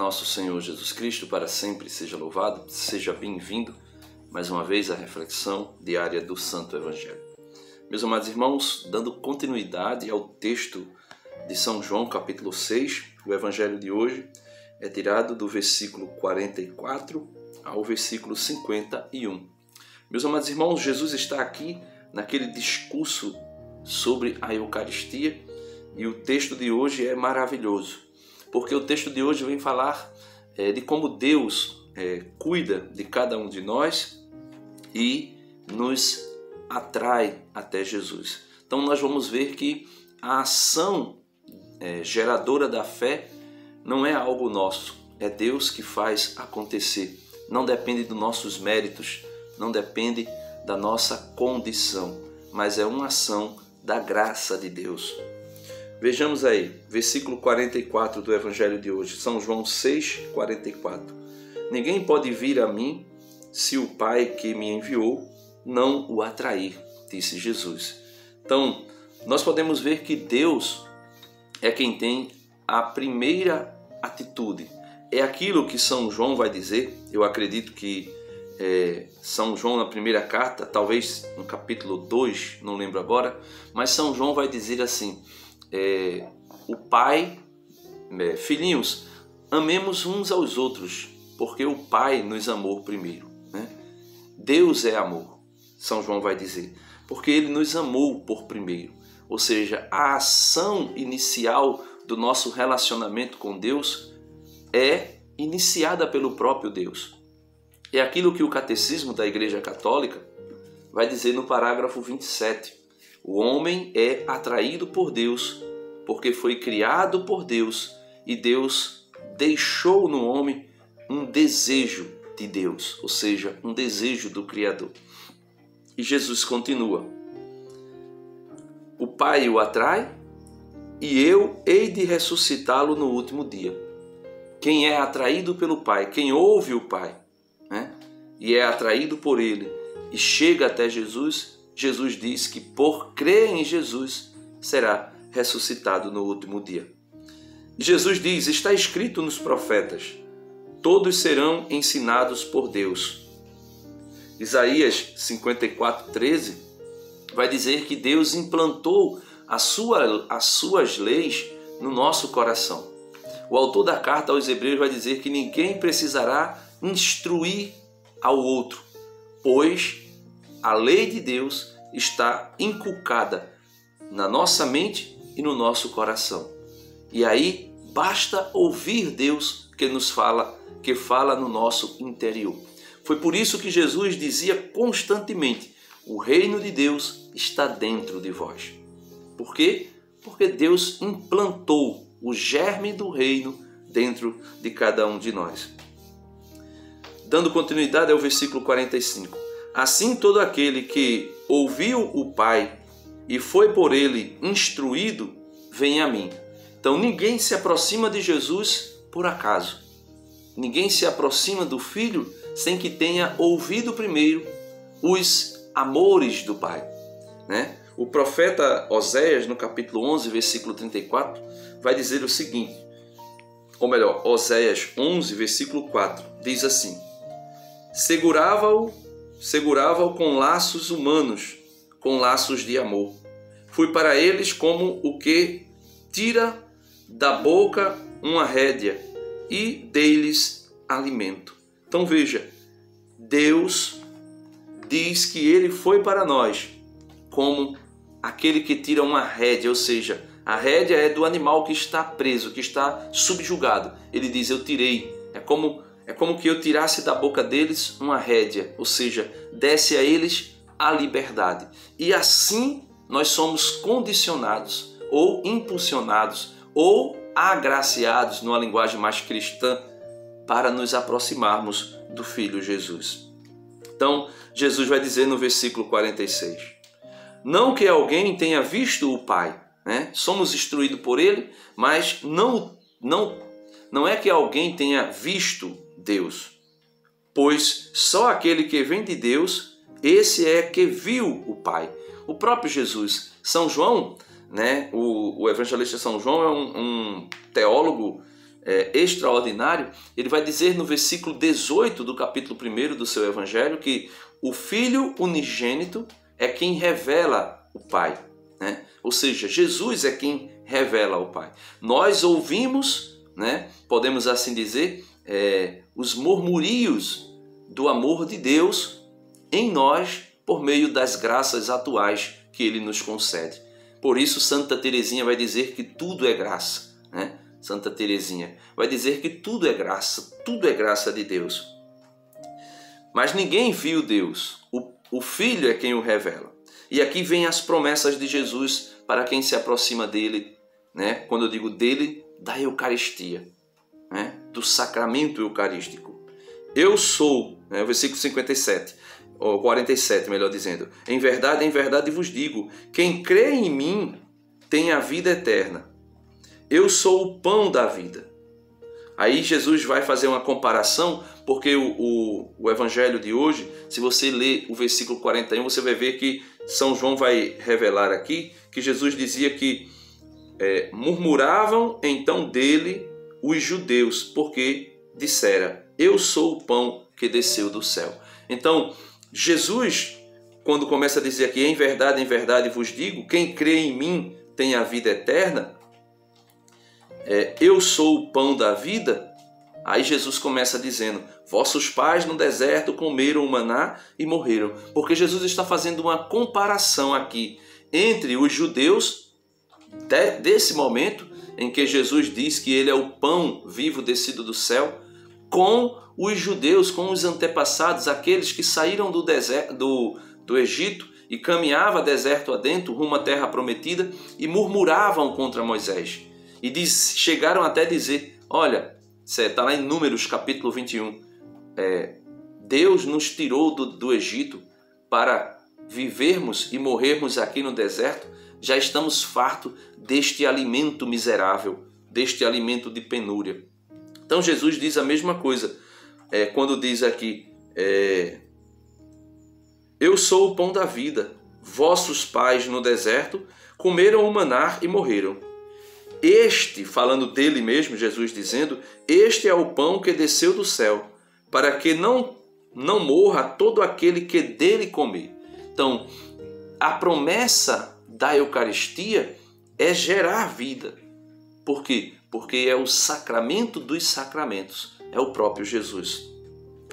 nosso Senhor Jesus Cristo para sempre seja louvado, seja bem-vindo mais uma vez à reflexão diária do Santo Evangelho. Meus amados irmãos, dando continuidade ao texto de São João, capítulo 6, o Evangelho de hoje é tirado do versículo 44 ao versículo 51. Meus amados irmãos, Jesus está aqui naquele discurso sobre a Eucaristia e o texto de hoje é maravilhoso, porque o texto de hoje vem falar de como Deus cuida de cada um de nós e nos atrai até Jesus. Então nós vamos ver que a ação geradora da fé não é algo nosso, é Deus que faz acontecer. Não depende dos nossos méritos, não depende da nossa condição, mas é uma ação da graça de Deus. Vejamos aí, versículo 44 do Evangelho de hoje, São João 6, 44. Ninguém pode vir a mim se o Pai que me enviou não o atrair, disse Jesus. Então, nós podemos ver que Deus é quem tem a primeira atitude. É aquilo que São João vai dizer, eu acredito que São João na primeira carta, talvez no capítulo 2, não lembro agora, mas São João vai dizer assim, o Pai, filhinhos, amemos uns aos outros, porque o Pai nos amou primeiro, né? Deus é amor, São João vai dizer, porque Ele nos amou por primeiro. Ou seja, a ação inicial do nosso relacionamento com Deus é iniciada pelo próprio Deus. É aquilo que o Catecismo da Igreja Católica vai dizer no parágrafo 27. O homem é atraído por Deus porque foi criado por Deus e Deus deixou no homem um desejo de Deus, ou seja, um desejo do Criador. E Jesus continua. O Pai o atrai e eu hei de ressuscitá-lo no último dia. Quem é atraído pelo Pai, quem ouve o Pai, né, e é atraído por Ele e chega até Jesus, Jesus diz que por crer em Jesus será ressuscitado no último dia. Jesus diz, está escrito nos profetas, todos serão ensinados por Deus. Isaías 54:13 vai dizer que Deus implantou as suas leis no nosso coração. O autor da carta aos Hebreus vai dizer que ninguém precisará instruir ao outro, pois a lei de Deus está inculcada na nossa mente e no nosso coração. E aí basta ouvir Deus que fala no nosso interior. Foi por isso que Jesus dizia constantemente, o reino de Deus está dentro de vós. Por quê? Porque Deus implantou o germe do reino dentro de cada um de nós. Dando continuidade ao versículo 45. Assim todo aquele que ouviu o Pai e foi por ele instruído, vem a mim. Então ninguém se aproxima de Jesus por acaso. Ninguém se aproxima do Filho sem que tenha ouvido primeiro os amores do Pai, né? O profeta Oséias, no capítulo 11, versículo 34, vai dizer o seguinte, ou melhor, Oséias 11, versículo 4, diz assim, segurava-o com laços humanos, com laços de amor. Fui para eles como o que tira da boca uma rédea e dei-lhes alimento. Então veja, Deus diz que Ele foi para nós como aquele que tira uma rédea, ou seja, a rédea é do animal que está preso, que está subjugado. Ele diz, eu tirei. É como que eu tirasse da boca deles uma rédea, ou seja, desse a eles a liberdade. E assim nós somos condicionados, ou impulsionados, ou agraciados, numa linguagem mais cristã, para nos aproximarmos do Filho Jesus. Então, Jesus vai dizer no versículo 46, não que alguém tenha visto o Pai, né? Somos instruídos por Ele, mas não é que alguém tenha visto Deus, pois só aquele que vem de Deus, esse é que viu o Pai. O próprio Jesus, São João, né? O evangelista São João é um teólogo extraordinário, ele vai dizer no versículo 18 do capítulo 1 do seu Evangelho que o Filho unigênito é quem revela o Pai, né? Ou seja, Jesus é quem revela o Pai. Nós ouvimos, né, podemos assim dizer, os murmúrios do amor de Deus em nós por meio das graças atuais que Ele nos concede. Por isso Santa Teresinha vai dizer que tudo é graça, né? Santa Teresinha vai dizer que tudo é graça de Deus. Mas ninguém viu Deus, o Filho é quem o revela. E aqui vem as promessas de Jesus para quem se aproxima dele, né? Quando eu digo dele, da Eucaristia, né? Do sacramento eucarístico. Eu sou, né? Versículo 57, ou 47, melhor dizendo. Em verdade vos digo, quem crê em mim tem a vida eterna. Eu sou o pão da vida. Aí Jesus vai fazer uma comparação, porque o Evangelho de hoje, se você ler o versículo 41, você vai ver que São João vai revelar aqui que Jesus dizia que murmuravam então dele os judeus, porque dissera, eu sou o pão que desceu do céu. Então, Jesus, quando começa a dizer aqui, em verdade vos digo, quem crê em mim tem a vida eterna, eu sou o pão da vida. Aí Jesus começa dizendo, vossos pais no deserto comeram o maná e morreram. Porque Jesus está fazendo uma comparação aqui entre os judeus, desse momento em que Jesus diz que ele é o pão vivo descido do céu, com os judeus, com os antepassados, aqueles que saíram do deserto, do Egito e caminhavam deserto adentro, rumo à terra prometida, e murmuravam contra Moisés. E chegaram até a dizer, olha, está lá em Números capítulo 21, Deus nos tirou do Egito para vivermos e morrermos aqui no deserto, já estamos fartos deste alimento miserável, deste alimento de penúria. Então Jesus diz a mesma coisa, quando diz aqui, eu sou o pão da vida, vossos pais no deserto comeram o maná e morreram. Este, falando dele mesmo, Jesus dizendo, este é o pão que desceu do céu, para que não morra todo aquele que dele comer. Então, a promessa da Eucaristia é gerar vida. Por quê? Porque é o sacramento dos sacramentos, é o próprio Jesus.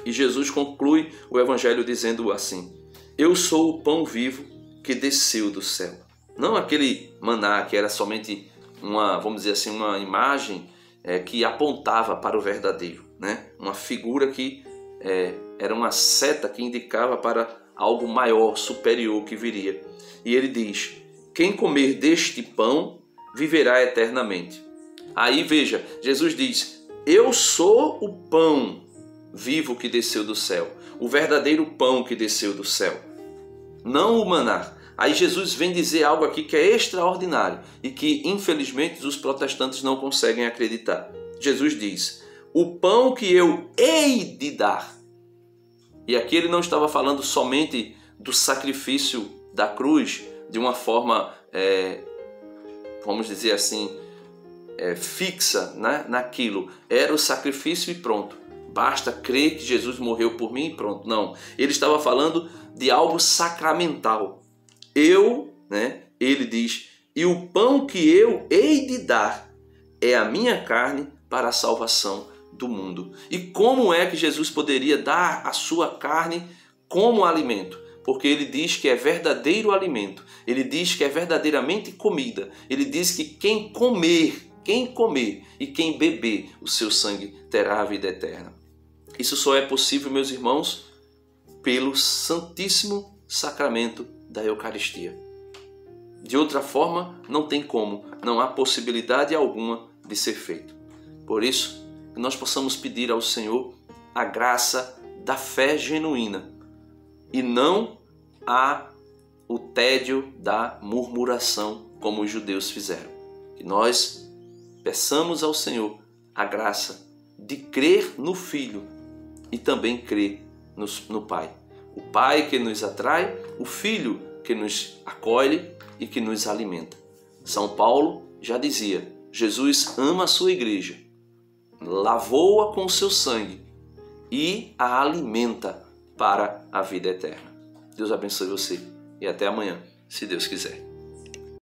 E Jesus conclui o Evangelho dizendo assim, eu sou o pão vivo que desceu do céu. Não aquele maná que era somente vamos dizer assim, uma imagem que apontava para o verdadeiro, né? Uma figura que era uma seta que indicava para algo maior, superior que viria. E ele diz, quem comer deste pão viverá eternamente. Aí veja, Jesus diz, eu sou o pão vivo que desceu do céu, o verdadeiro pão que desceu do céu, não o maná. Aí Jesus vem dizer algo aqui que é extraordinário e que, infelizmente, os protestantes não conseguem acreditar. Jesus diz, o pão que eu hei de dar. E aqui ele não estava falando somente do sacrifício da cruz, de uma forma, vamos dizer assim, fixa, né, naquilo. Era o sacrifício e pronto. Basta crer que Jesus morreu por mim e pronto. Não, ele estava falando de algo sacramental. Ele diz, e o pão que eu hei de dar é a minha carne para a salvação do mundo. E como é que Jesus poderia dar a sua carne como alimento? Porque ele diz que é verdadeiro alimento, ele diz que é verdadeiramente comida, ele diz que quem comer e quem beber o seu sangue terá a vida eterna. Isso só é possível, meus irmãos, pelo Santíssimo Sacramento da Eucaristia. De outra forma, não tem como, não há possibilidade alguma de ser feito. Por isso, que nós possamos pedir ao Senhor a graça da fé genuína e não o tédio da murmuração, como os judeus fizeram. Que nós peçamos ao Senhor a graça de crer no Filho e também crer no Pai. O Pai que nos atrai, o Filho que nos acolhe e que nos alimenta. São Paulo já dizia, Jesus ama a sua igreja lavou-a com o seu sangue e a alimenta para a vida eterna. Deus abençoe você e até amanhã, se Deus quiser.